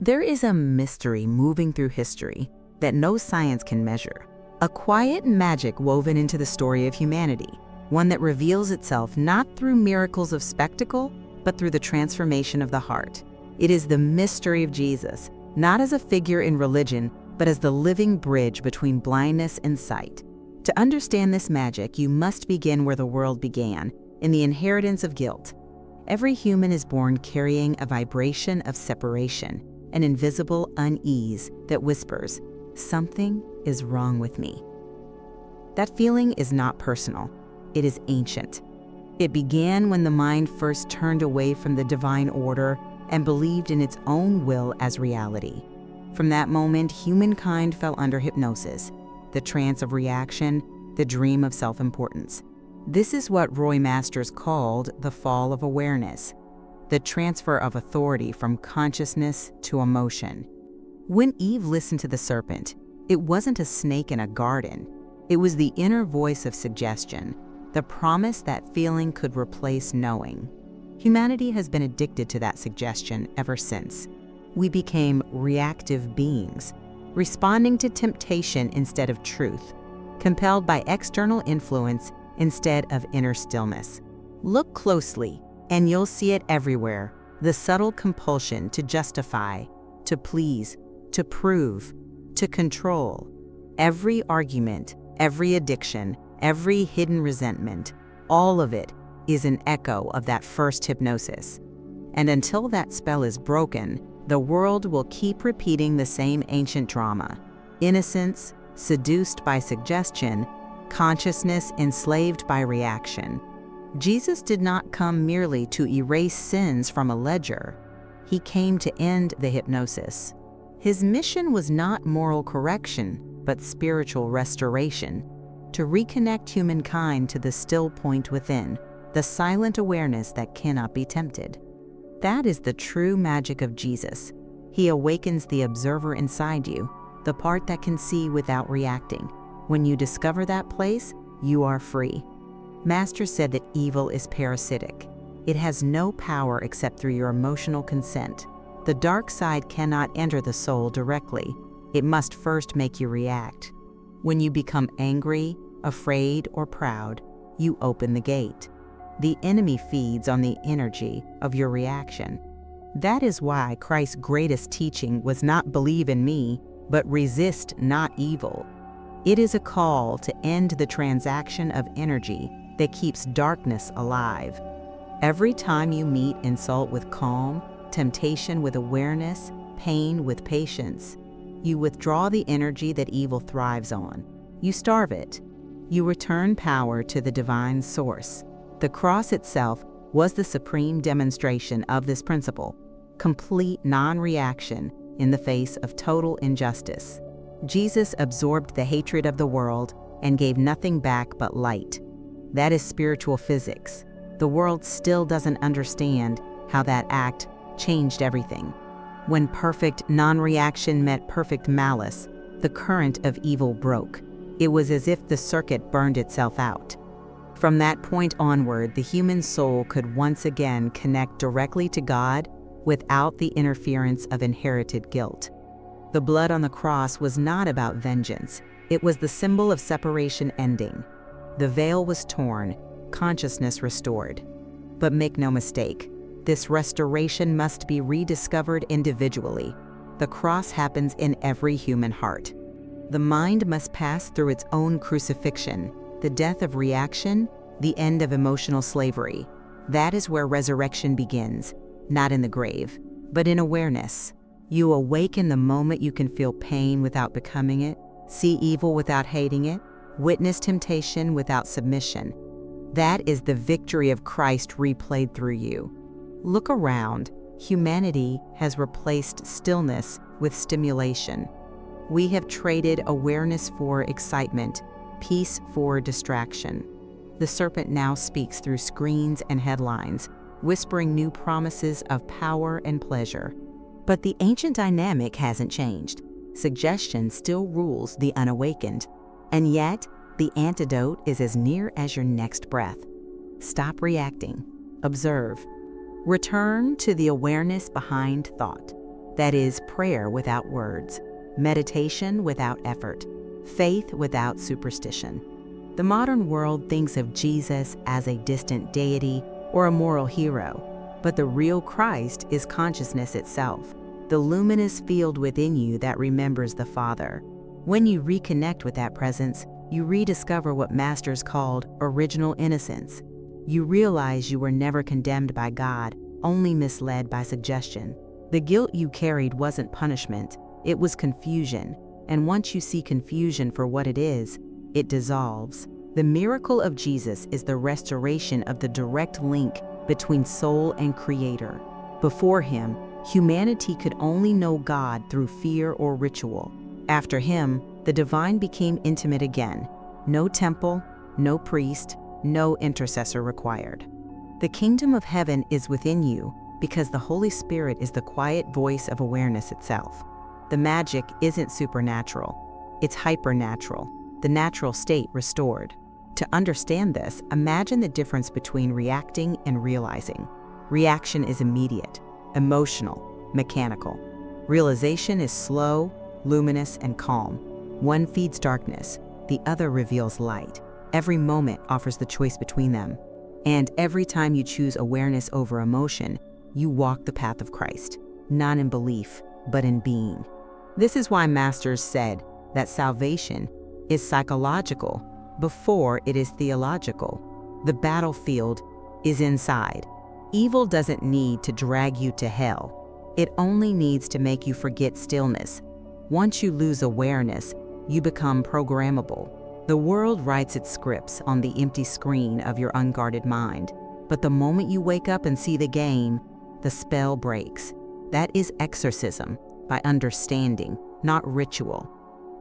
There is a mystery moving through history that no science can measure. A quiet magic woven into the story of humanity, one that reveals itself not through miracles of spectacle, but through the transformation of the heart. It is the mystery of Jesus, not as a figure in religion, but as the living bridge between blindness and sight. To understand this magic, you must begin where the world began, in the inheritance of guilt. Every human is born carrying a vibration of separation, an invisible unease that whispers, "Something is wrong with me." That feeling is not personal. It is ancient. It began when the mind first turned away from the divine order and believed in its own will as reality. From that moment, humankind fell under hypnosis, the trance of reaction, the dream of self-importance. This is what Roy Masters called the fall of awareness, the transfer of authority from consciousness to emotion. When Eve listened to the serpent, it wasn't a snake in a garden. It was the inner voice of suggestion, the promise that feeling could replace knowing. Humanity has been addicted to that suggestion ever since. We became reactive beings, responding to temptation instead of truth, compelled by external influence instead of inner stillness. Look closely, and you'll see it everywhere, the subtle compulsion to justify, to please, to prove, to control. Every argument, every addiction, every hidden resentment, all of it is an echo of that first hypnosis. And until that spell is broken, the world will keep repeating the same ancient drama. Innocence seduced by suggestion, consciousness enslaved by reaction. Jesus did not come merely to erase sins from a ledger. He came to end the hypnosis. His mission was not moral correction, but spiritual restoration, to reconnect humankind to the still point within, the silent awareness that cannot be tempted. That is the true magic of Jesus. He awakens the observer inside you, the part that can see without reacting. When you discover that place, you are free. Master said that evil is parasitic. It has no power except through your emotional consent. The dark side cannot enter the soul directly. It must first make you react. When you become angry, afraid, or proud, you open the gate. The enemy feeds on the energy of your reaction. That is why Christ's greatest teaching was not believe in me, but resist not evil. It is a call to end the transaction of energy that keeps darkness alive. Every time you meet insult with calm, temptation with awareness, pain with patience, you withdraw the energy that evil thrives on. You starve it. You return power to the divine source. The cross itself was the supreme demonstration of this principle, complete non-reaction in the face of total injustice. Jesus absorbed the hatred of the world and gave nothing back but light. That is spiritual physics. The world still doesn't understand how that act changed everything. When perfect non-reaction met perfect malice, the current of evil broke. It was as if the circuit burned itself out. From that point onward, the human soul could once again connect directly to God without the interference of inherited guilt. The blood on the cross was not about vengeance. It was the symbol of separation ending. The veil was torn, consciousness restored. But make no mistake, this restoration must be rediscovered individually. The cross happens in every human heart. The mind must pass through its own crucifixion, the death of reaction, the end of emotional slavery. That is where resurrection begins, not in the grave, but in awareness. You awaken the moment you can feel pain without becoming it, see evil without hating it, witness temptation without submission. That is the victory of Christ replayed through you. Look around. Humanity has replaced stillness with stimulation. We have traded awareness for excitement, peace for distraction. The serpent now speaks through screens and headlines, whispering new promises of power and pleasure. But the ancient dynamic hasn't changed. Suggestion still rules the unawakened. And yet, the antidote is as near as your next breath. Stop reacting. Observe. Return to the awareness behind thought. That is, prayer without words, meditation without effort, faith without superstition. The modern world thinks of Jesus as a distant deity or a moral hero, but the real Christ is consciousness itself, the luminous field within you that remembers the Father. When you reconnect with that presence, you rediscover what masters called original innocence. You realize you were never condemned by God, only misled by suggestion. The guilt you carried wasn't punishment, it was confusion. And once you see confusion for what it is, it dissolves. The miracle of Jesus is the restoration of the direct link between soul and Creator. Before Him, humanity could only know God through fear or ritual. After Him, the divine became intimate again. No temple, no priest, no intercessor required. The kingdom of heaven is within you because the Holy Spirit is the quiet voice of awareness itself. The magic isn't supernatural, it's hypernatural, the natural state restored. To understand this, imagine the difference between reacting and realizing. Reaction is immediate, emotional, mechanical. Realization is slow, luminous, and calm. One feeds darkness, the other reveals light. Every moment offers the choice between them. And every time you choose awareness over emotion, you walk the path of Christ, not in belief, but in being. This is why masters said that salvation is psychological before it is theological. The battlefield is inside. Evil doesn't need to drag you to hell. It only needs to make you forget stillness. Once you lose awareness, you become programmable. The world writes its scripts on the empty screen of your unguarded mind. But the moment you wake up and see the game, the spell breaks. That is exorcism by understanding, not ritual.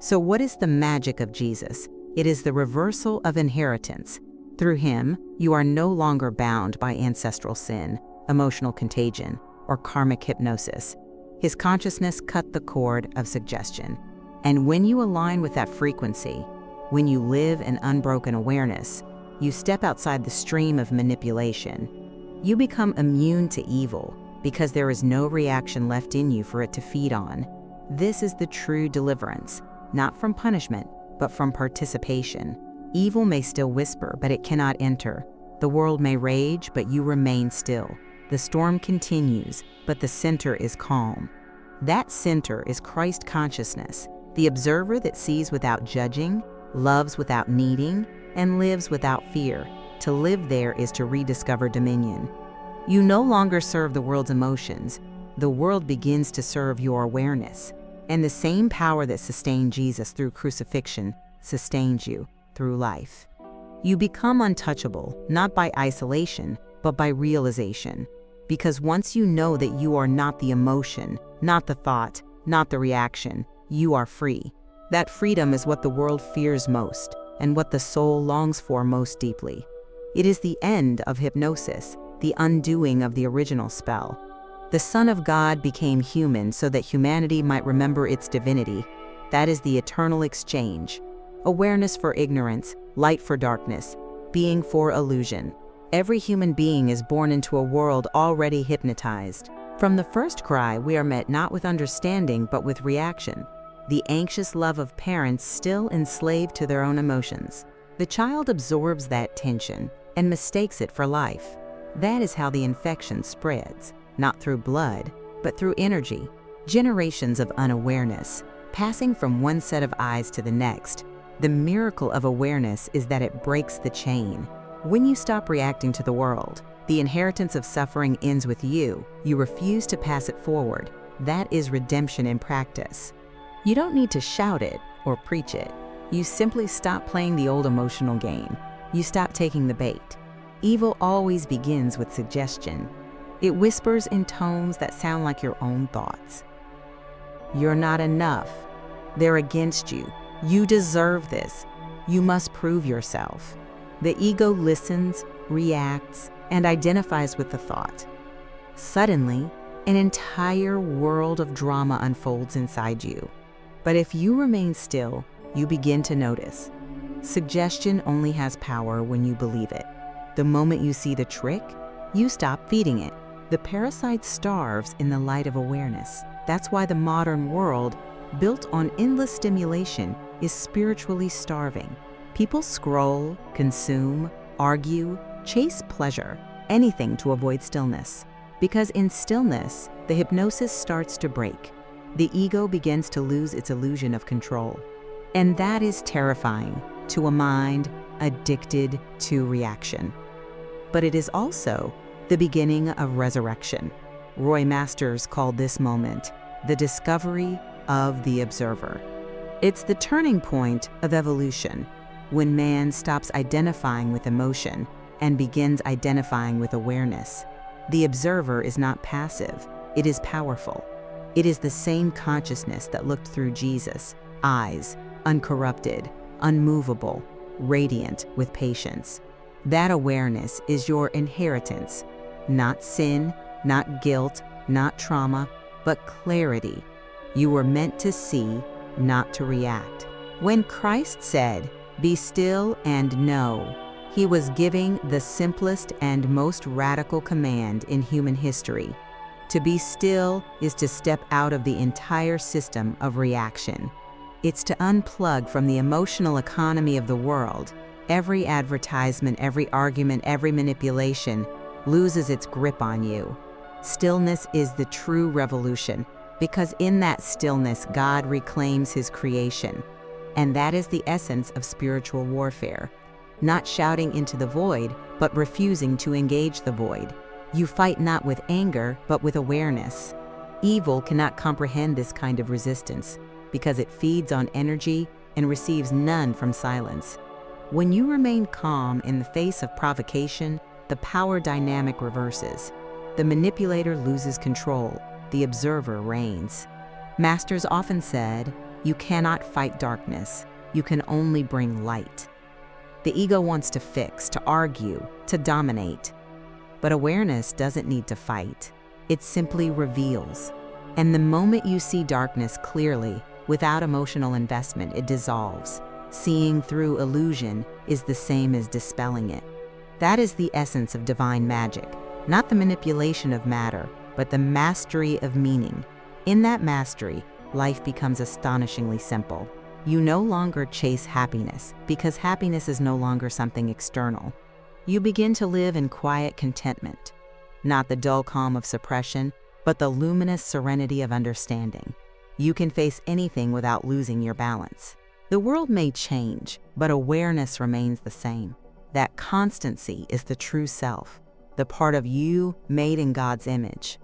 So what is the magic of Jesus? It is the reversal of inheritance. Through Him, you are no longer bound by ancestral sin, emotional contagion, or karmic hypnosis. His consciousness cut the cord of suggestion. And when you align with that frequency, when you live in unbroken awareness, you step outside the stream of manipulation. You become immune to evil because there is no reaction left in you for it to feed on. This is the true deliverance, not from punishment, but from participation. Evil may still whisper, but it cannot enter. The world may rage, but you remain still. The storm continues, but the center is calm. That center is Christ consciousness, the observer that sees without judging, loves without needing, and lives without fear. To live there is to rediscover dominion. You no longer serve the world's emotions. The world begins to serve your awareness. And the same power that sustained Jesus through crucifixion sustains you through life. You become untouchable, not by isolation, but by realization. Because once you know that you are not the emotion, not the thought, not the reaction, you are free. That freedom is what the world fears most, and what the soul longs for most deeply. It is the end of hypnosis, the undoing of the original spell. The Son of God became human so that humanity might remember its divinity. That is the eternal exchange. Awareness for ignorance, light for darkness, being for illusion. Every human being is born into a world already hypnotized. From the first cry, we are met not with understanding, but with reaction. The anxious love of parents still enslaved to their own emotions. The child absorbs that tension and mistakes it for life. That is how the infection spreads, not through blood, but through energy. Generations of unawareness, passing from one set of eyes to the next. The miracle of awareness is that it breaks the chain. When you stop reacting to the world, the inheritance of suffering ends with you. You refuse to pass it forward. That is redemption in practice. You don't need to shout it or preach it. You simply stop playing the old emotional game. You stop taking the bait. Evil always begins with suggestion. It whispers in tones that sound like your own thoughts. You're not enough. They're against you. You deserve this. You must prove yourself. The ego listens, reacts, and identifies with the thought. Suddenly, an entire world of drama unfolds inside you. But if you remain still, you begin to notice. Suggestion only has power when you believe it. The moment you see the trick, you stop feeding it. The parasite starves in the light of awareness. That's why the modern world, built on endless stimulation, is spiritually starving. People scroll, consume, argue, chase pleasure, anything to avoid stillness. Because in stillness, the hypnosis starts to break. The ego begins to lose its illusion of control. And that is terrifying to a mind addicted to reaction. But it is also the beginning of resurrection. Roy Masters called this moment the discovery of the observer. It's the turning point of evolution, when man stops identifying with emotion and begins identifying with awareness. The observer is not passive, it is powerful. It is the same consciousness that looked through Jesus' eyes, uncorrupted, unmovable, radiant with patience. That awareness is your inheritance, not sin, not guilt, not trauma, but clarity. You were meant to see, not to react. When Christ said, "Be still and know," he was giving the simplest and most radical command in human history. To be still is to step out of the entire system of reaction. It's to unplug from the emotional economy of the world. Every advertisement, every argument, every manipulation loses its grip on you. Stillness is the true revolution, because in that stillness, God reclaims his creation. And that is the essence of spiritual warfare. Not shouting into the void, but refusing to engage the void. You fight not with anger, but with awareness. Evil cannot comprehend this kind of resistance, because it feeds on energy and receives none from silence. When you remain calm in the face of provocation, the power dynamic reverses. The manipulator loses control, the observer reigns. Masters often said, "You cannot fight darkness, you can only bring light." The ego wants to fix, to argue, to dominate. But awareness doesn't need to fight. It simply reveals. And the moment you see darkness clearly, without emotional investment, it dissolves. Seeing through illusion is the same as dispelling it. That is the essence of divine magic, not the manipulation of matter, but the mastery of meaning. In that mastery, life becomes astonishingly simple. You no longer chase happiness, because happiness is no longer something external. You begin to live in quiet contentment, not the dull calm of suppression, but the luminous serenity of understanding. You can face anything without losing your balance. The world may change, but awareness remains the same. That constancy is the true self, the part of you made in God's image.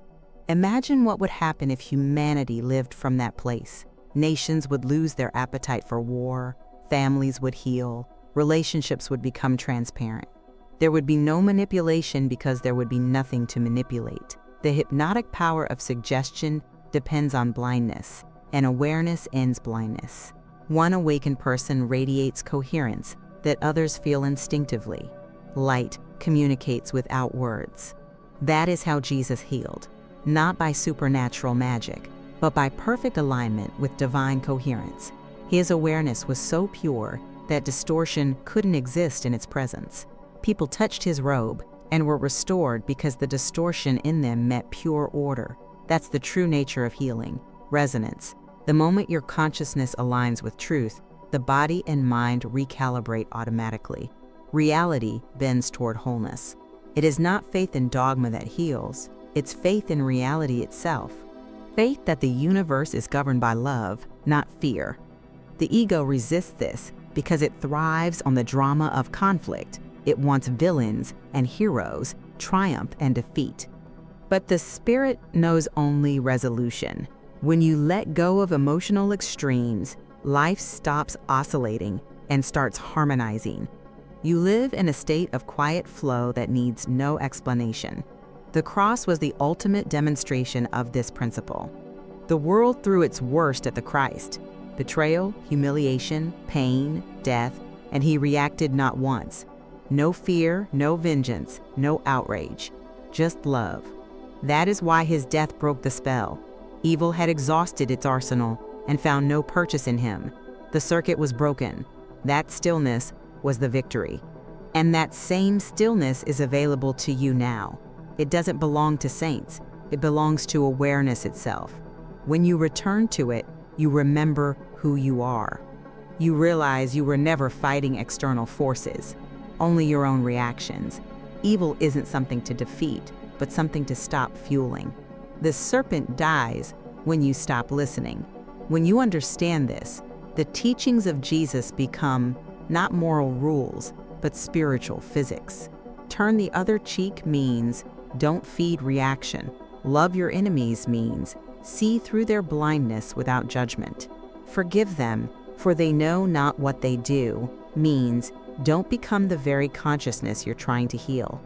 Imagine what would happen if humanity lived from that place. Nations would lose their appetite for war, families would heal, relationships would become transparent. There would be no manipulation because there would be nothing to manipulate. The hypnotic power of suggestion depends on blindness, and awareness ends blindness. One awakened person radiates coherence that others feel instinctively. Light communicates without words. That is how Jesus healed, not by supernatural magic, but by perfect alignment with divine coherence. His awareness was so pure that distortion couldn't exist in its presence. People touched his robe and were restored because the distortion in them met pure order. That's the true nature of healing, resonance. The moment your consciousness aligns with truth, the body and mind recalibrate automatically. Reality bends toward wholeness. It is not faith in dogma that heals, it's faith in reality itself. Faith that the universe is governed by love, not fear. The ego resists this because it thrives on the drama of conflict. It wants villains and heroes, triumph and defeat. But the spirit knows only resolution. When you let go of emotional extremes, life stops oscillating and starts harmonizing. You live in a state of quiet flow that needs no explanation. The cross was the ultimate demonstration of this principle. The world threw its worst at the Christ: betrayal, humiliation, pain, death, and he reacted not once. No fear, no vengeance, no outrage, just love. That is why his death broke the spell. Evil had exhausted its arsenal and found no purchase in him. The circuit was broken. That stillness was the victory. And that same stillness is available to you now. It doesn't belong to saints. It belongs to awareness itself. When you return to it, you remember who you are. You realize you were never fighting external forces, only your own reactions. Evil isn't something to defeat, but something to stop fueling. The serpent dies when you stop listening. When you understand this, the teachings of Jesus become not moral rules, but spiritual physics. Turn the other cheek means don't feed reaction. Love your enemies means see through their blindness without judgment. Forgive them, for they know not what they do, means don't become the very consciousness you're trying to heal.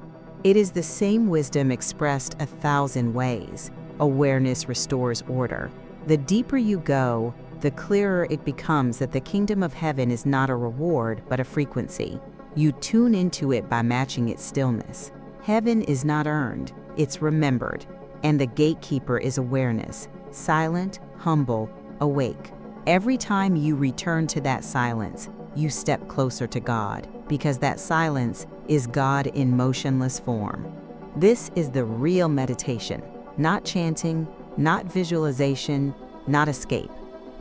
It is the same wisdom expressed 1,000 ways. Awareness restores order. The deeper you go, the clearer it becomes that the kingdom of heaven is not a reward, but a frequency. You tune into it by matching its stillness. Heaven is not earned, it's remembered. And the gatekeeper is awareness, silent, humble, awake. Every time you return to that silence, you step closer to God, because that silence is God in motionless form. This is the real meditation, not chanting, not visualization, not escape.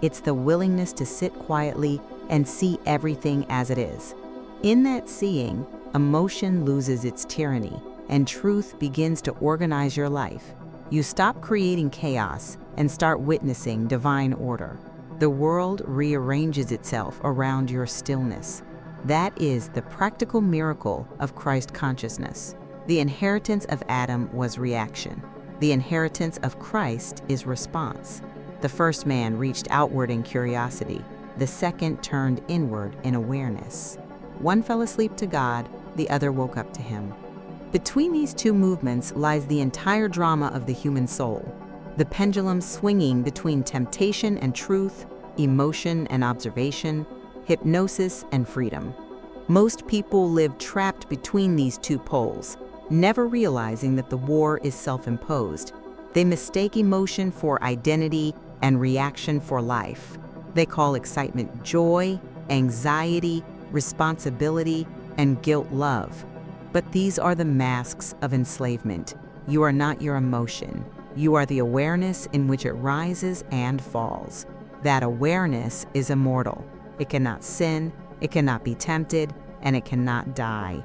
It's the willingness to sit quietly and see everything as it is. In that seeing, emotion loses its tyranny, and truth begins to organize your life. You stop creating chaos and start witnessing divine order. The world rearranges itself around your stillness. That is the practical miracle of Christ consciousness. The inheritance of Adam was reaction. The inheritance of Christ is response. The first man reached outward in curiosity. The second turned inward in awareness. One fell asleep to God, the other woke up to him. Between these two movements lies the entire drama of the human soul. The pendulum swinging between temptation and truth, emotion and observation, hypnosis and freedom. Most people live trapped between these two poles, never realizing that the war is self-imposed. They mistake emotion for identity and reaction for life. They call excitement joy, anxiety, responsibility, and guilt love. But these are the masks of enslavement. You are not your emotion. You are the awareness in which it rises and falls. That awareness is immortal. It cannot sin, it cannot be tempted, and it cannot die.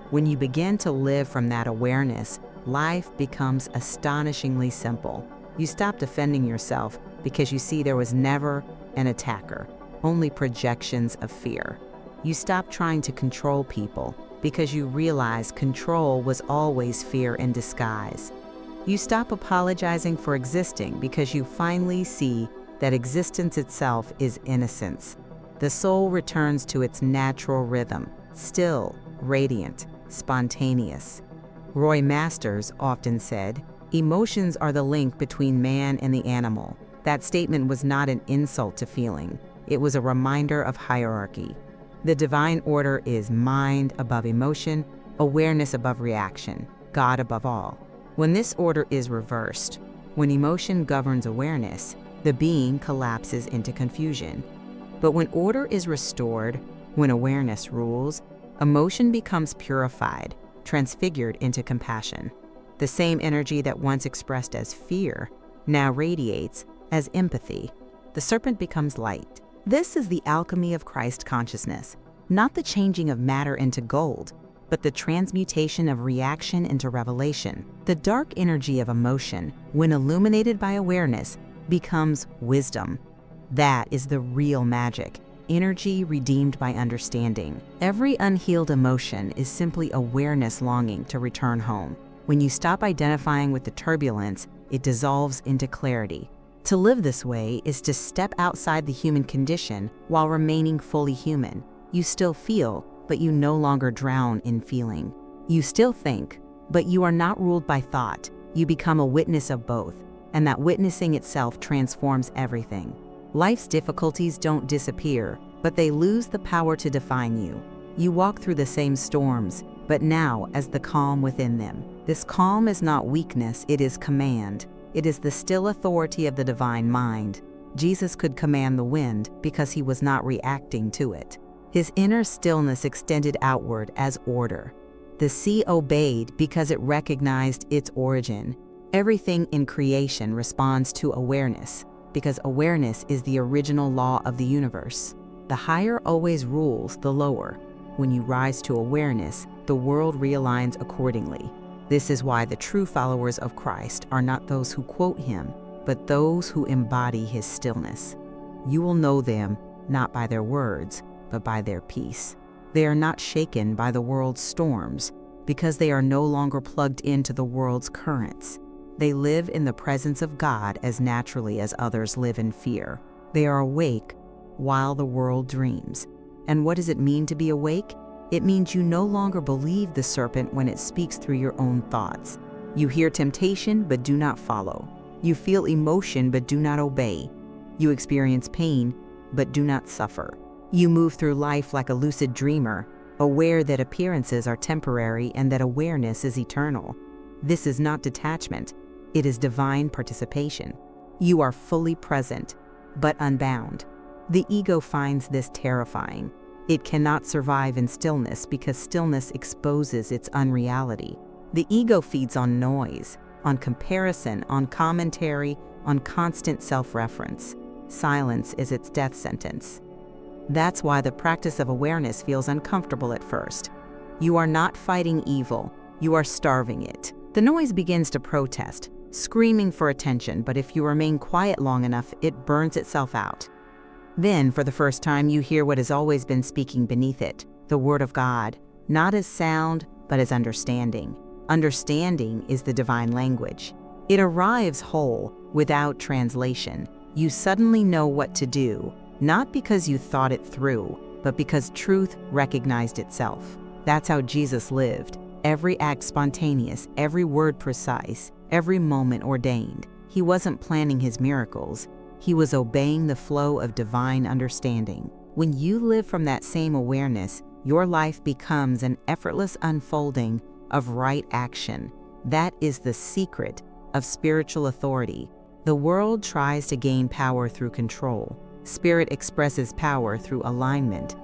When you begin to live from that awareness, life becomes astonishingly simple. You stop defending yourself because you see there was never an attacker, only projections of fear. You stop trying to control people because you realize control was always fear in disguise. You stop apologizing for existing because you finally see that existence itself is innocence. The soul returns to its natural rhythm, still, radiant, spontaneous. Roy Masters often said, "Emotions are the link between man and the animal." That statement was not an insult to feeling. It was a reminder of hierarchy. The divine order is mind above emotion, awareness above reaction, God above all. When this order is reversed, when emotion governs awareness, the being collapses into confusion. But when order is restored, when awareness rules, emotion becomes purified, transfigured into compassion. The same energy that once expressed as fear now radiates as empathy. The serpent becomes light. This is the alchemy of Christ consciousness, not the changing of matter into gold, but the transmutation of reaction into revelation. The dark energy of emotion, when illuminated by awareness, becomes wisdom. That is the real magic, energy redeemed by understanding. Every unhealed emotion is simply awareness longing to return home. When you stop identifying with the turbulence, it dissolves into clarity. To live this way is to step outside the human condition while remaining fully human. You still feel, but you no longer drown in feeling. You still think, but you are not ruled by thought. You become a witness of both, and that witnessing itself transforms everything. Life's difficulties don't disappear, but they lose the power to define you. You walk through the same storms, but now as the calm within them. This calm is not weakness, it is command. It is the still authority of the divine mind. Jesus could command the wind because he was not reacting to it. His inner stillness extended outward as order. The sea obeyed because it recognized its origin. Everything in creation responds to awareness. because awareness is the original law of the universe. The higher always rules the lower. When you rise to awareness, the world realigns accordingly. This is why the true followers of Christ are not those who quote him, but those who embody his stillness. You will know them not by their words, but by their peace. They are not shaken by the world's storms, because they are no longer plugged into the world's currents. They live in the presence of God as naturally as others live in fear. They are awake while the world dreams. And what does it mean to be awake? It means you no longer believe the serpent when it speaks through your own thoughts. You hear temptation but do not follow. You feel emotion but do not obey. You experience pain but do not suffer. You move through life like a lucid dreamer, aware that appearances are temporary and that awareness is eternal. This is not detachment, it is divine participation. You are fully present, but unbound. The ego finds this terrifying. It cannot survive in stillness because stillness exposes its unreality. The ego feeds on noise, on comparison, on commentary, on constant self-reference. Silence is its death sentence. That's why the practice of awareness feels uncomfortable at first. You are not fighting evil, you are starving it. The noise begins to protest, screaming for attention, but if you remain quiet long enough, it burns itself out. Then, for the first time, you hear what has always been speaking beneath it, the Word of God, not as sound, but as understanding. Understanding is the divine language. It arrives whole, without translation. You suddenly know what to do, not because you thought it through, but because truth recognized itself. That's how Jesus lived. Every act spontaneous, every word precise, every moment ordained. He wasn't planning his miracles. He was obeying the flow of divine understanding. When you live from that same awareness, your life becomes an effortless unfolding of right action. That is the secret of spiritual authority. The world tries to gain power through control. Spirit expresses power through alignment.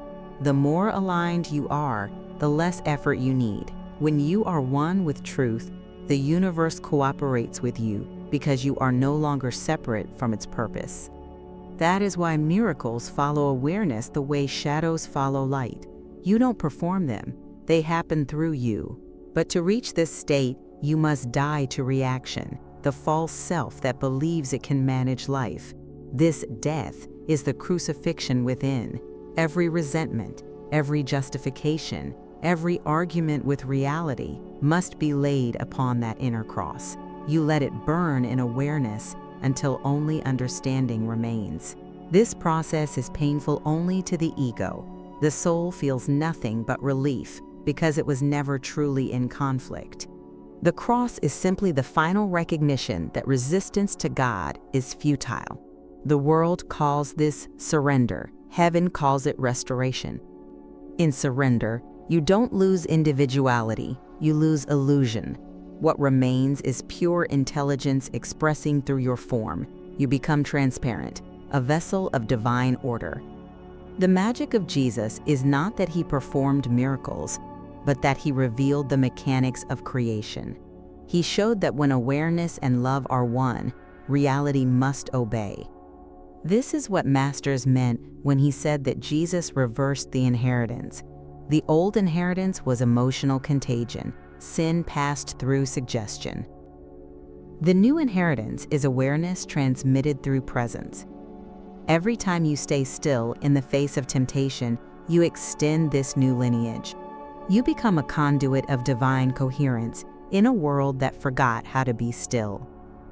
The more aligned you are, the less effort you need. When you are one with truth, the universe cooperates with you because you are no longer separate from its purpose. That is why miracles follow awareness the way shadows follow light. You don't perform them, they happen through you. But to reach this state, you must die to reaction, the false self that believes it can manage life. This death is the crucifixion within. Every resentment, every justification, every argument with reality must be laid upon that inner cross. You let it burn in awareness until only understanding remains. This process is painful only to the ego. The soul feels nothing but relief because it was never truly in conflict. The cross is simply the final recognition that resistance to God is futile. The world calls this surrender. Heaven calls it restoration. In surrender, you don't lose individuality, you lose illusion. What remains is pure intelligence expressing through your form. You become transparent, a vessel of divine order. The magic of Jesus is not that he performed miracles, but that he revealed the mechanics of creation. He showed that when awareness and love are one, reality must obey. This is what Masters meant when he said that Jesus reversed the inheritance. The old inheritance was emotional contagion. Sin passed through suggestion. The new inheritance is awareness transmitted through presence. Every time you stay still in the face of temptation, you extend this new lineage. You become a conduit of divine coherence in a world that forgot how to be still.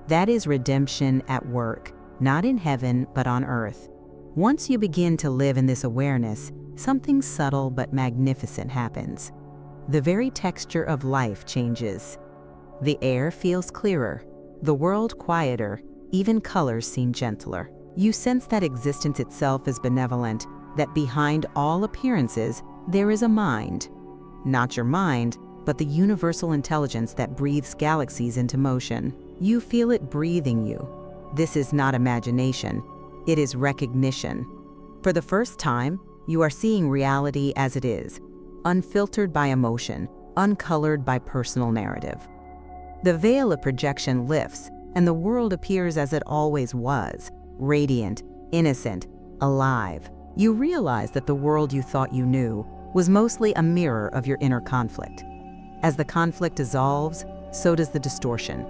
That is redemption at work, not in heaven but on earth. Once you begin to live in this awareness, something subtle but magnificent happens. The very texture of life changes. The air feels clearer, the world quieter, even colors seem gentler. You sense that existence itself is benevolent, that behind all appearances, there is a mind. Not your mind, but the universal intelligence that breathes galaxies into motion. You feel it breathing you. This is not imagination, it is recognition. For the first time, you are seeing reality as it is, unfiltered by emotion, uncolored by personal narrative. The veil of projection lifts, and the world appears as it always was, radiant, innocent, alive. You realize that the world you thought you knew was mostly a mirror of your inner conflict. As the conflict dissolves, so does the distortion.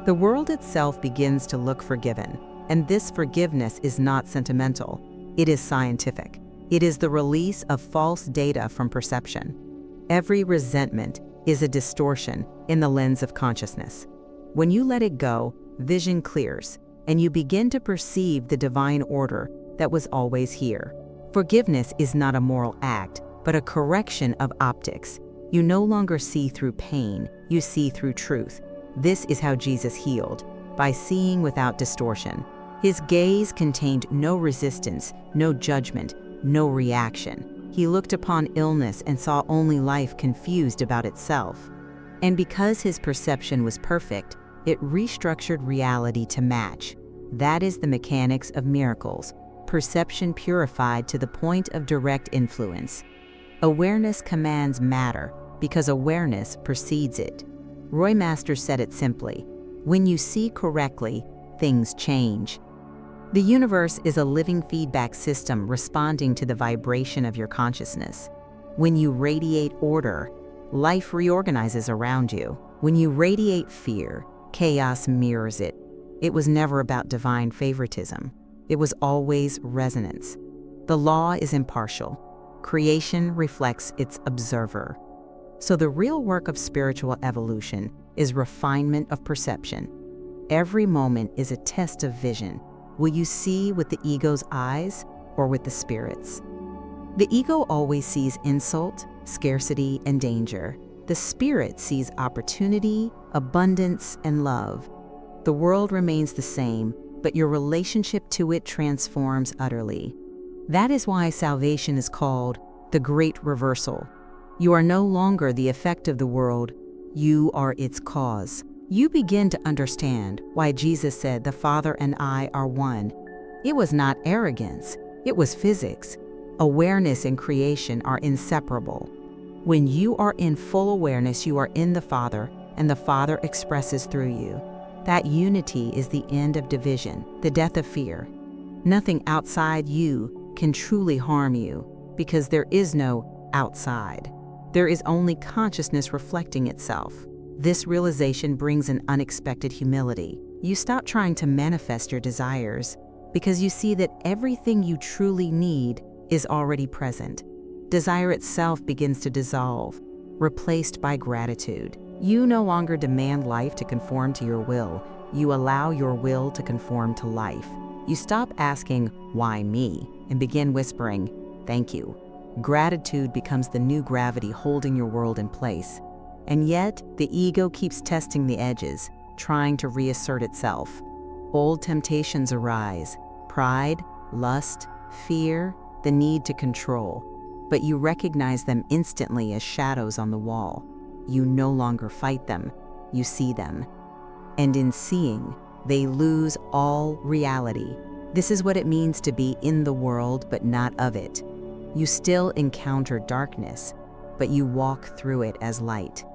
The world itself begins to look forgiven, and this forgiveness is not sentimental. It is scientific. It is the release of false data from perception. Every resentment is a distortion in the lens of consciousness. When you let it go, vision clears, and you begin to perceive the divine order that was always here. Forgiveness is not a moral act, but a correction of optics. You no longer see through pain, you see through truth. This is how Jesus healed, by seeing without distortion. His gaze contained no resistance, no judgment, no reaction. He looked upon illness and saw only life confused about itself. And because his perception was perfect, it restructured reality to match. That is the mechanics of miracles, perception purified to the point of direct influence. Awareness commands matter because awareness precedes it. Roy Masters said it simply, when you see correctly, things change. The universe is a living feedback system responding to the vibration of your consciousness. When you radiate order, life reorganizes around you. When you radiate fear, chaos mirrors it. It was never about divine favoritism. It was always resonance. The law is impartial. Creation reflects its observer. So the real work of spiritual evolution is refinement of perception. Every moment is a test of vision. Will you see with the ego's eyes or with the spirit's? The ego always sees insult, scarcity, and danger. The spirit sees opportunity, abundance, and love. The world remains the same, but your relationship to it transforms utterly. That is why salvation is called the Great Reversal. You are no longer the effect of the world, you are its cause. You begin to understand why Jesus said the Father and I are one. It was not arrogance, it was physics. Awareness and creation are inseparable. When you are in full awareness, you are in the Father, and the Father expresses through you. That unity is the end of division, the death of fear. Nothing outside you can truly harm you, because there is no outside. There is only consciousness reflecting itself. This realization brings an unexpected humility. You stop trying to manifest your desires because you see that everything you truly need is already present. Desire itself begins to dissolve, replaced by gratitude. You no longer demand life to conform to your will. You allow your will to conform to life. You stop asking, "Why me?" and begin whispering, "Thank you." Gratitude becomes the new gravity holding your world in place. And yet, the ego keeps testing the edges, trying to reassert itself. Old temptations arise: pride, lust, fear, the need to control. But you recognize them instantly as shadows on the wall. You no longer fight them, you see them. And in seeing, they lose all reality. This is what it means to be in the world but not of it. You still encounter darkness, but you walk through it as light.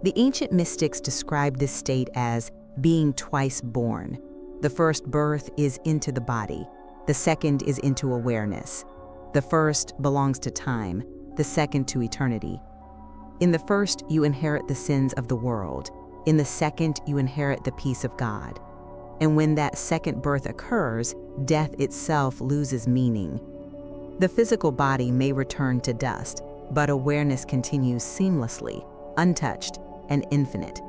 The ancient mystics described this state as being twice born. The first birth is into the body. The second is into awareness. The first belongs to time, the second to eternity. In the first, you inherit the sins of the world. In the second, you inherit the peace of God. And when that second birth occurs, death itself loses meaning. The physical body may return to dust, but awareness continues seamlessly, untouched, and infinite.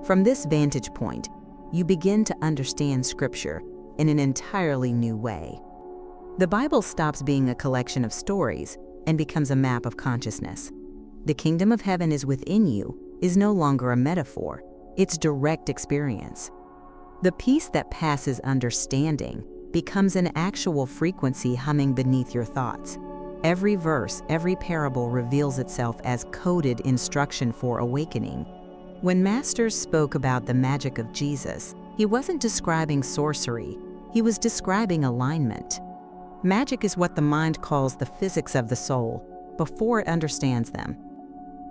From this vantage point, you begin to understand Scripture in an entirely new way. The Bible stops being a collection of stories and becomes a map of consciousness. The kingdom of heaven is within you is no longer a metaphor, it's direct experience. The peace that passes understanding becomes an actual frequency humming beneath your thoughts. Every verse, every parable reveals itself as coded instruction for awakening. When Masters spoke about the magic of Jesus, he wasn't describing sorcery, he was describing alignment. Magic is what the mind calls the physics of the soul before it understands them.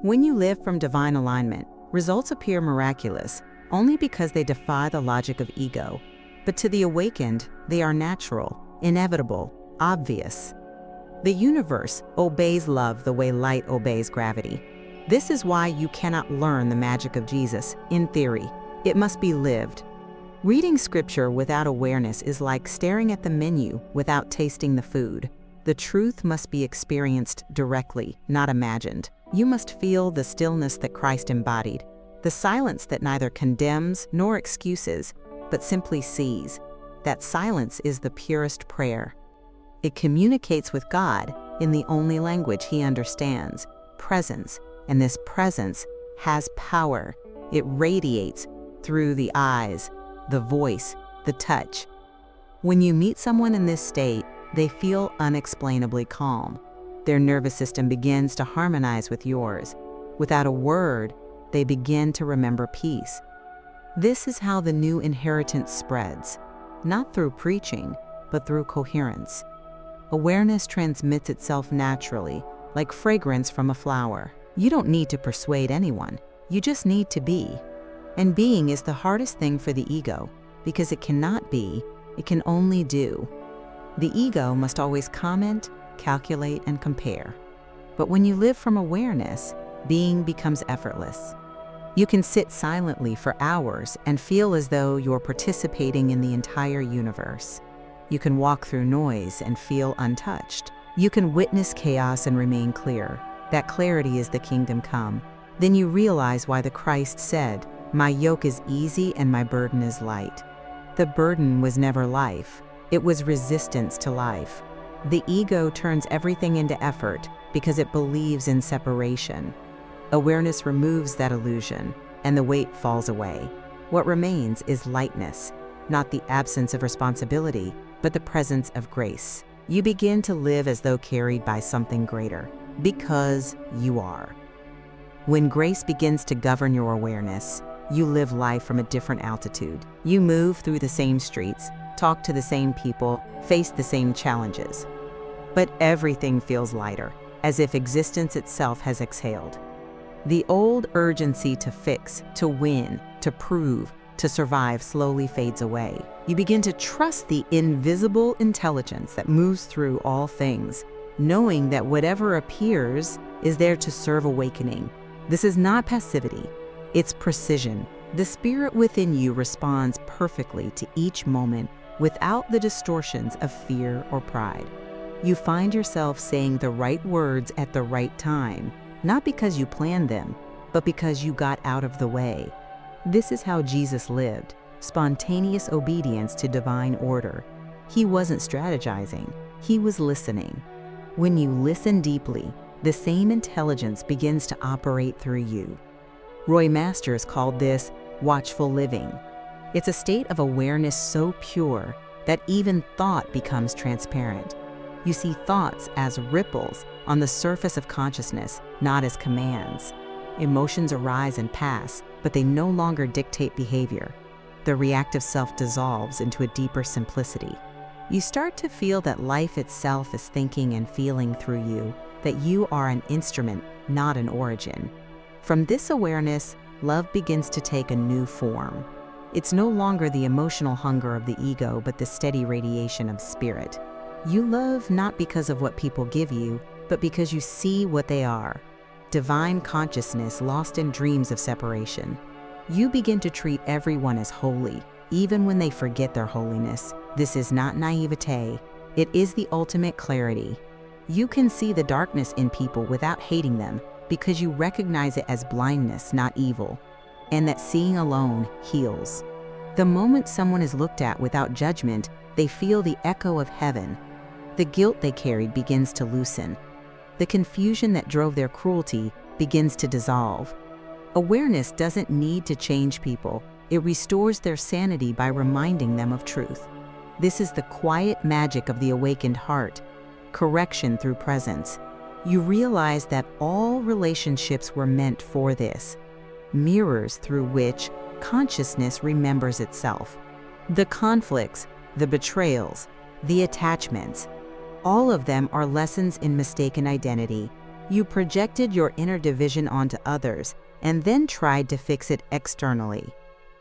When you live from divine alignment, results appear miraculous only because they defy the logic of ego. But to the awakened, they are natural, inevitable, obvious. The universe obeys love the way light obeys gravity. This is why you cannot learn the magic of Jesus in theory. It must be lived. Reading scripture without awareness is like staring at the menu without tasting the food. The truth must be experienced directly, not imagined. You must feel the stillness that Christ embodied, the silence that neither condemns nor excuses, but simply sees. That silence is the purest prayer. It communicates with God in the only language He understands, presence, and this presence has power. It radiates through the eyes, the voice, the touch. When you meet someone in this state, they feel unexplainably calm. Their nervous system begins to harmonize with yours. Without a word, they begin to remember peace. This is how the new inheritance spreads, not through preaching, but through coherence. Awareness transmits itself naturally, like fragrance from a flower. You don't need to persuade anyone, you just need to be. And being is the hardest thing for the ego, because it cannot be, it can only do. The ego must always comment, calculate, and compare. But when you live from awareness, being becomes effortless. You can sit silently for hours and feel as though you're participating in the entire universe. You can walk through noise and feel untouched. You can witness chaos and remain clear. That clarity is the kingdom come. Then you realize why the Christ said, "My yoke is easy and my burden is light." The burden was never life. It was resistance to life. The ego turns everything into effort because it believes in separation. Awareness removes that illusion, and the weight falls away. What remains is lightness, not the absence of responsibility, but the presence of grace. You begin to live as though carried by something greater, because you are. When grace begins to govern your awareness, you live life from a different altitude. You move through the same streets, talk to the same people, face the same challenges. But everything feels lighter, as if existence itself has exhaled. The old urgency to fix, to win, to prove, to survive slowly fades away. You begin to trust the invisible intelligence that moves through all things, knowing that whatever appears is there to serve awakening. This is not passivity, it's precision. The spirit within you responds perfectly to each moment without the distortions of fear or pride. You find yourself saying the right words at the right time, not because you planned them, but because you got out of the way. This is how Jesus lived, spontaneous obedience to divine order. He wasn't strategizing, he was listening. When you listen deeply, the same intelligence begins to operate through you. Roy Masters called this watchful living. It's a state of awareness so pure that even thought becomes transparent. You see thoughts as ripples on the surface of consciousness, not as commands. Emotions arise and pass, but they no longer dictate behavior. The reactive self dissolves into a deeper simplicity. You start to feel that life itself is thinking and feeling through you, that you are an instrument, not an origin. From this awareness, love begins to take a new form. It's no longer the emotional hunger of the ego, but the steady radiation of spirit. You love not because of what people give you, but because you see what they are. Divine consciousness lost in dreams of separation. You begin to treat everyone as holy, even when they forget their holiness. This is not naivete, it is the ultimate clarity. You can see the darkness in people without hating them, because you recognize it as blindness, not evil, and that seeing alone heals. The moment someone is looked at without judgment, they feel the echo of heaven. The guilt they carried begins to loosen. The confusion that drove their cruelty begins to dissolve. Awareness doesn't need to change people. It restores their sanity by reminding them of truth. This is the quiet magic of the awakened heart, correction through presence. You realize that all relationships were meant for this, mirrors through which consciousness remembers itself. The conflicts, the betrayals, the attachments, all of them are lessons in mistaken identity. You projected your inner division onto others and then tried to fix it externally.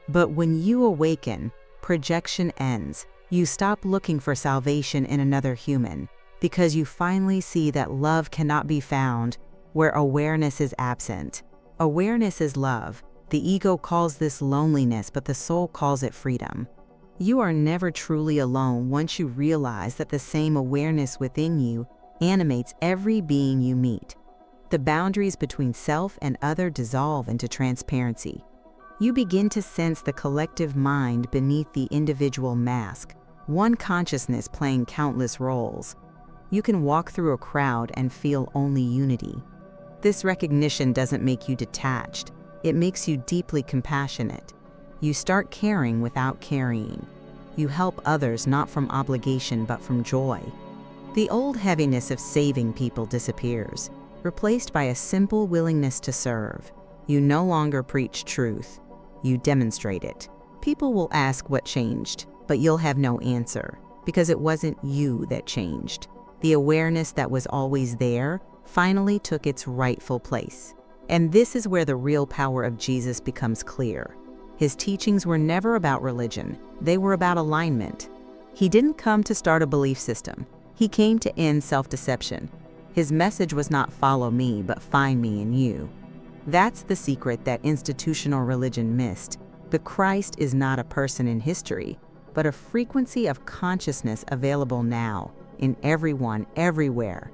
But when you awaken, Projection ends. You stop looking for salvation in another human because you finally see that love cannot be found where awareness is absent. Awareness is love. The ego calls this loneliness, but the soul calls it freedom. You are never truly alone once you realize that the same awareness within you animates every being you meet. The boundaries between self and other dissolve into transparency. You begin to sense the collective mind beneath the individual mask, one consciousness playing countless roles. You can walk through a crowd and feel only unity. This recognition doesn't make you detached. It makes you deeply compassionate. You start caring without carrying. You help others not from obligation but from joy. The old heaviness of saving people disappears, replaced by a simple willingness to serve. You no longer preach truth. You demonstrate it. People will ask what changed, but you'll have no answer, because it wasn't you that changed. The awareness that was always there finally took its rightful place. And this is where the real power of Jesus becomes clear. His teachings were never about religion. They were about alignment. He didn't come to start a belief system. He came to end self-deception. His message was not follow me, but find me in you. That's the secret that institutional religion missed. The Christ is not a person in history, but a frequency of consciousness available now, in everyone, everywhere.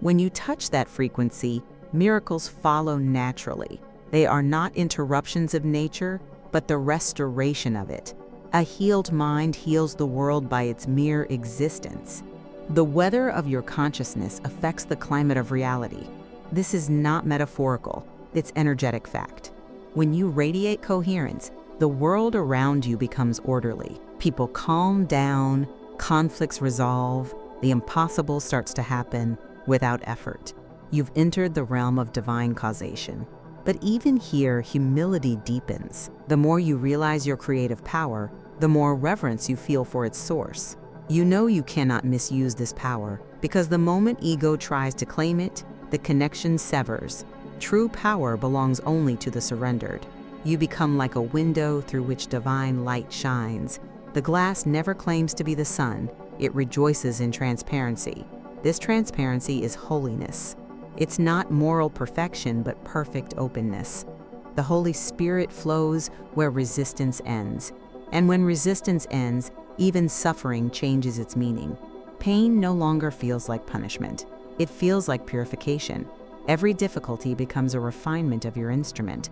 When you touch that frequency, miracles follow naturally. They are not interruptions of nature, but the restoration of it. A healed mind heals the world by its mere existence. The weather of your consciousness affects the climate of reality. This is not metaphorical, it's energetic fact. When you radiate coherence, the world around you becomes orderly. People calm down, conflicts resolve, the impossible starts to happen without effort. You've entered the realm of divine causation. But even here, humility deepens. The more you realize your creative power, the more reverence you feel for its source. You know you cannot misuse this power, because the moment ego tries to claim it, the connection severs. True power belongs only to the surrendered. You become like a window through which divine light shines. The glass never claims to be the sun. It rejoices in transparency. This transparency is holiness. It's not moral perfection, but perfect openness. The Holy Spirit flows where resistance ends. And when resistance ends, even suffering changes its meaning. Pain no longer feels like punishment. It feels like purification. Every difficulty becomes a refinement of your instrument.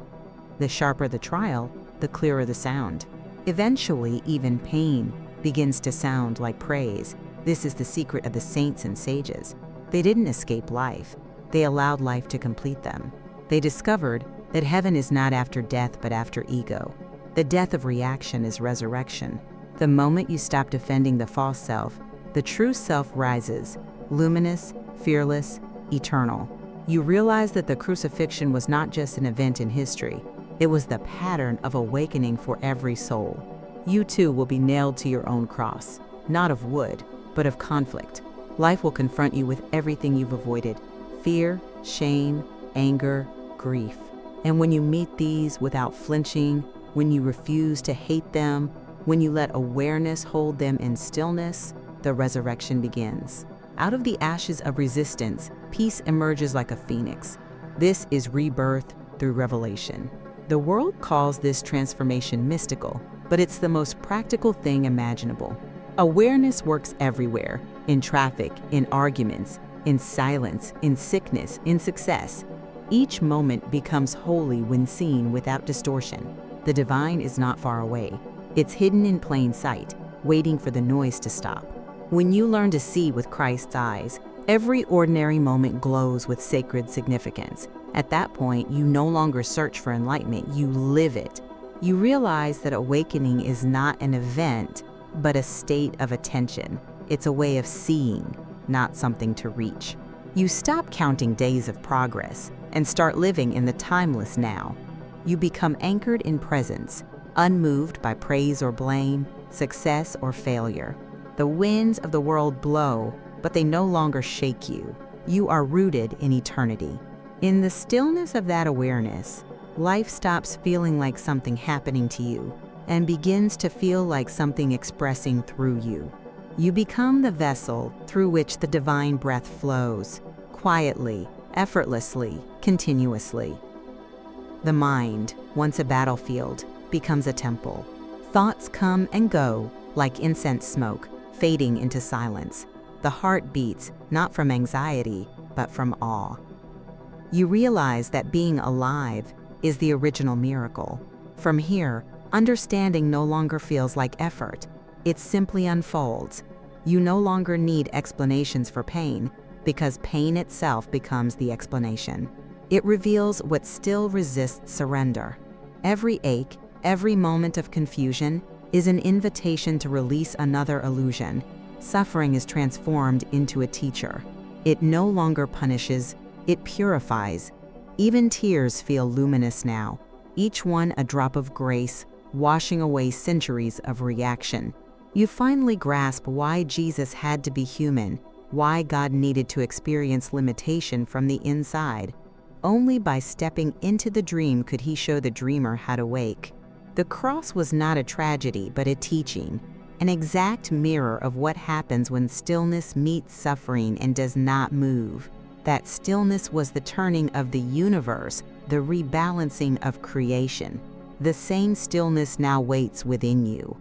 The sharper the trial, the clearer the sound. Eventually, even pain begins to sound like praise. This is the secret of the saints and sages. They didn't escape life. They allowed life to complete them. They discovered that heaven is not after death, but after ego. The death of reaction is resurrection. The moment you stop defending the false self, the true self rises, luminous, fearless, eternal. You realize that the crucifixion was not just an event in history. It was the pattern of awakening for every soul. You too will be nailed to your own cross, not of wood, but of conflict. Life will confront you with everything you've avoided: fear, shame, anger, grief. And when you meet these without flinching, when you refuse to hate them, when you let awareness hold them in stillness, the resurrection begins. Out of the ashes of resistance, peace emerges like a phoenix. This is rebirth through revelation. The world calls this transformation mystical, but it's the most practical thing imaginable. Awareness works everywhere: in traffic, in arguments, in silence, in sickness, in success. Each moment becomes holy when seen without distortion. The divine is not far away. It's hidden in plain sight, waiting for the noise to stop. When you learn to see with Christ's eyes, every ordinary moment glows with sacred significance. At that point, you no longer search for enlightenment, you live it. You realize that awakening is not an event, but a state of attention. It's a way of seeing, not something to reach. You stop counting days of progress and start living in the timeless now. You become anchored in presence, unmoved by praise or blame, success or failure. The winds of the world blow, but they no longer shake you. You are rooted in eternity. In the stillness of that awareness, life stops feeling like something happening to you and begins to feel like something expressing through you. You become the vessel through which the divine breath flows, quietly, effortlessly, continuously. The mind, once a battlefield, becomes a temple. Thoughts come and go like incense smoke, fading into silence. The heart beats not from anxiety, but from awe. You realize that being alive is the original miracle. From here, understanding no longer feels like effort. It simply unfolds. You no longer need explanations for pain, because pain itself becomes the explanation. It reveals what still resists surrender. Every ache, every moment of confusion is an invitation to release another illusion. Suffering is transformed into a teacher. It no longer punishes, it purifies. Even tears feel luminous now, each one a drop of grace, washing away centuries of reaction. You finally grasp why Jesus had to be human, why God needed to experience limitation from the inside. Only by stepping into the dream could he show the dreamer how to wake. The cross was not a tragedy, but a teaching, an exact mirror of what happens when stillness meets suffering and does not move. That stillness was the turning of the universe, the rebalancing of creation. The same stillness now waits within you.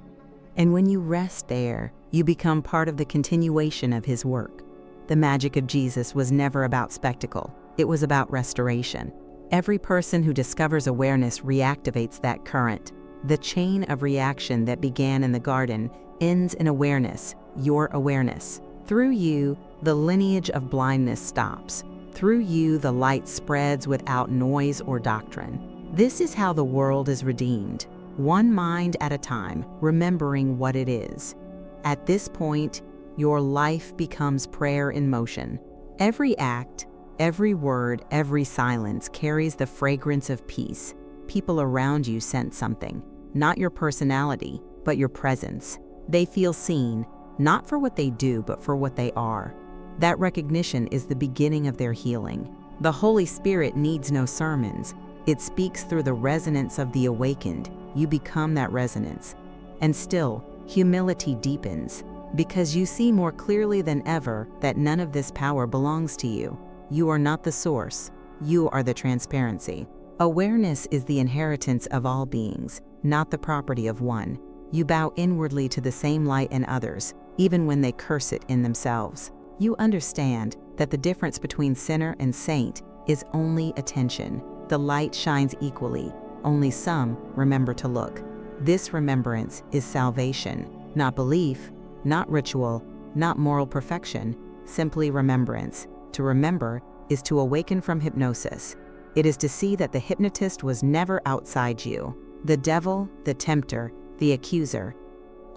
And when you rest there, you become part of the continuation of his work. The magic of Jesus was never about spectacle. It was about restoration. Every person who discovers awareness reactivates that current. The chain of reaction that began in the garden ends in awareness, your awareness. Through you, the lineage of blindness stops. Through you, the light spreads without noise or doctrine. This is how the world is redeemed, one mind at a time, remembering what it is. At this point, your life becomes prayer in motion. Every act, every word, every silence carries the fragrance of peace. People around you sense something, not your personality, but your presence. They feel seen, not for what they do, but for what they are. That recognition is the beginning of their healing. The Holy Spirit needs no sermons. It speaks through the resonance of the awakened. You become that resonance. And still, humility deepens, because you see more clearly than ever that none of this power belongs to you. You are not the source. You are the transparency. Awareness is the inheritance of all beings, not the property of one. You bow inwardly to the same light in others, even when they curse it in themselves. You understand that the difference between sinner and saint is only attention. The light shines equally, only some remember to look. This remembrance is salvation, not belief, not ritual, not moral perfection, simply remembrance. To remember is to awaken from hypnosis. It is to see that the hypnotist was never outside you. The devil, the tempter, the accuser,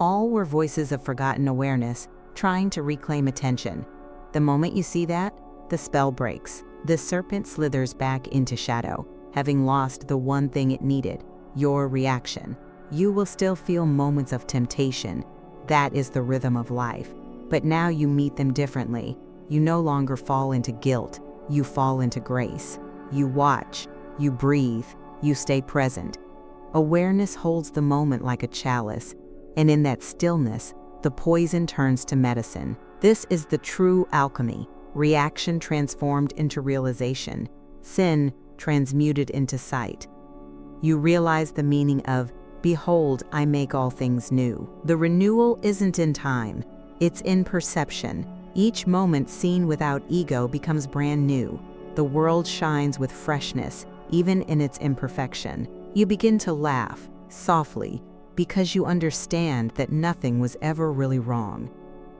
all were voices of forgotten awareness trying to reclaim attention. The moment you see that, the spell breaks. The serpent slithers back into shadow, having lost the one thing it needed, your reaction. You will still feel moments of temptation. That is the rhythm of life. But now you meet them differently. You no longer fall into guilt. You fall into grace. You watch, you breathe, you stay present. Awareness holds the moment like a chalice, and in that stillness, the poison turns to medicine. This is the true alchemy, reaction transformed into realization, sin transmuted into sight. You realize the meaning of, "Behold, I make all things new." The renewal isn't in time, it's in perception. Each moment seen without ego becomes brand new. The world shines with freshness, even in its imperfection. You begin to laugh, softly, because you understand that nothing was ever really wrong.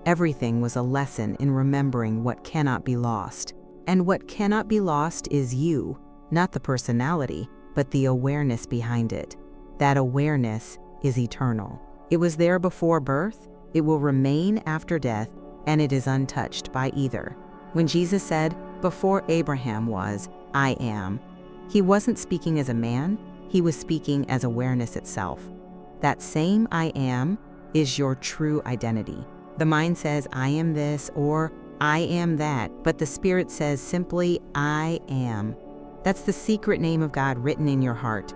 Everything was a lesson in remembering what cannot be lost. And what cannot be lost is you, not the personality, but the awareness behind it. That awareness is eternal. It was there before birth, it will remain after death, and it is untouched by either. When Jesus said, "Before Abraham was, I am," he wasn't speaking as a man, he was speaking as awareness itself. That same I am is your true identity. The mind says, "I am this," or "I am that," but the spirit says simply, "I am." That's the secret name of God written in your heart.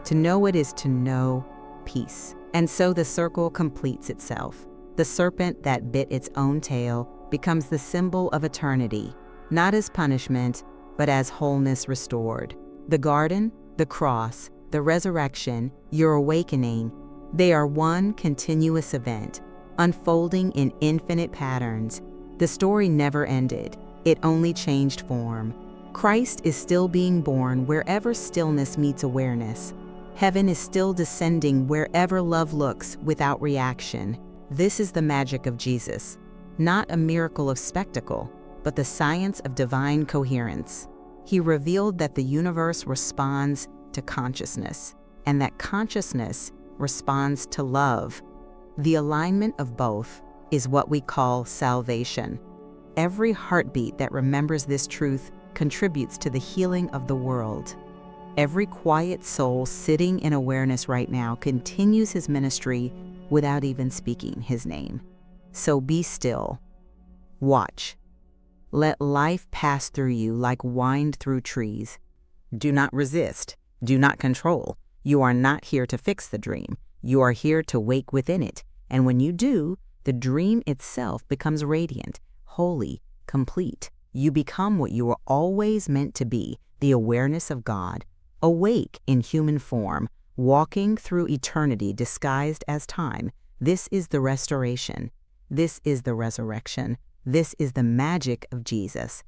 To know it is to know peace. And so the circle completes itself. The serpent that bit its own tail becomes the symbol of eternity, not as punishment, but as wholeness restored. The garden, the cross, the resurrection, your awakening, they are one continuous event, unfolding in infinite patterns. The story never ended, it only changed form. Christ is still being born wherever stillness meets awareness. Heaven is still descending wherever love looks without reaction. This is the magic of Jesus, not a miracle of spectacle, but the science of divine coherence. He revealed that the universe responds to consciousness, and that consciousness responds to love. The alignment of both is what we call salvation. Every heartbeat that remembers this truth contributes to the healing of the world. Every quiet soul sitting in awareness right now continues his ministry without even speaking his name. So be still. Watch. Let life pass through you like wind through trees. Do not resist. Do not control. You are not here to fix the dream. You are here to wake within it. And when you do, the dream itself becomes radiant, holy, complete. You become what you were always meant to be, the awareness of God, awake in human form, walking through eternity disguised as time. This is the restoration. This is the resurrection. This is the magic of Jesus.